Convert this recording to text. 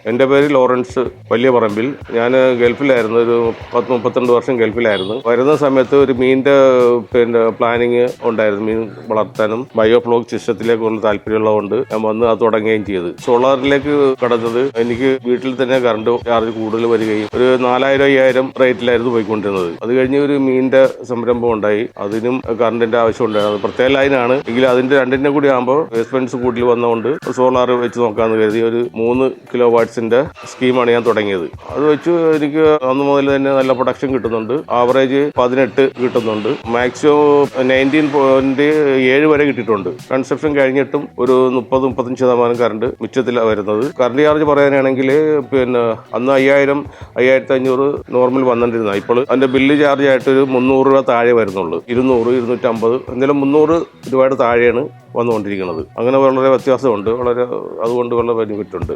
എൻ്റെ പേര് ലോറൻസ് വലിയ പറമ്പിൽ. ഞാൻ ഗൾഫിലായിരുന്നു, ഒരു 32 വർഷം ഗൾഫിലായിരുന്നു. വരുന്ന സമയത്ത് ഒരു മീനിൻ്റെ പ്ലാനിങ് ഉണ്ടായിരുന്നു. മീൻ വളർത്താനും ബയോഫ്ലോക് സിസ്റ്റത്തിലേക്കുള്ള താല്പര്യമുള്ളതുകൊണ്ട് ഞാൻ വന്ന് അത് തുടങ്ങുകയും ചെയ്തു. സോളാറിലേക്ക് കടന്നത് എനിക്ക് വീട്ടിൽ തന്നെ കറണ്ട് ചാർജ് കൂടുതൽ വരികയും ഒരു 4000-5000 റേറ്റിലായിരുന്നു പോയിക്കൊണ്ടിരുന്നത്. അത് കഴിഞ്ഞ് ഒരു മീനിൻ്റെ സംരംഭം ഉണ്ടായി. അതിനും കറണ്ടിൻ്റെ ആവശ്യം ഉണ്ടായിരുന്നു. പ്രത്യേക ലൈനാണ് എങ്കിൽ അതിൻ്റെ രണ്ടിൻ്റെ കൂടി ആകുമ്പോൾ എക്സ്പെൻസ് കൂടുതൽ വന്നതുകൊണ്ട് സോളാർ വെച്ച് നോക്കാമെന്ന് കരുതി ഒരു 3 കിലോ വാട്ട്സിൻ്റെ സ്കീമാണ് ഞാൻ തുടങ്ങിയത്. അത് വെച്ച് എനിക്ക് അന്ന് മുതൽ തന്നെ നല്ല പ്രൊഡക്ഷൻ കിട്ടുന്നുണ്ട്. ആവറേജ് 18 കിട്ടുന്നുണ്ട്. മാക്സിമം 19.7 വരെ കിട്ടിയിട്ടുണ്ട്. കൺസെപ്ഷൻ കഴിഞ്ഞിട്ടും ഒരു 30-35% കറണ്ട് മിച്ചത്തിലാണ് വരുന്നത്. കറണ്ട് ചാർജ് പറയാനാണെങ്കിൽ അന്ന് 5000-5500 നോർമൽ വന്നിരുന്ന, ഇപ്പോൾ അതിൻ്റെ ബില്ല് ചാർജ് ആയിട്ട് ഒരു 300 രൂപ താഴെ വരുന്നുള്ളൂ. 200-250 എന്തായാലും 300 രൂപയുടെ താഴെയാണ് വന്നുകൊണ്ടിരിക്കുന്നത്. അങ്ങനെ വളരെ വ്യത്യാസമുണ്ട്. അതുകൊണ്ട് വളരെ ബെനിഫിറ്റ് ഉണ്ട്.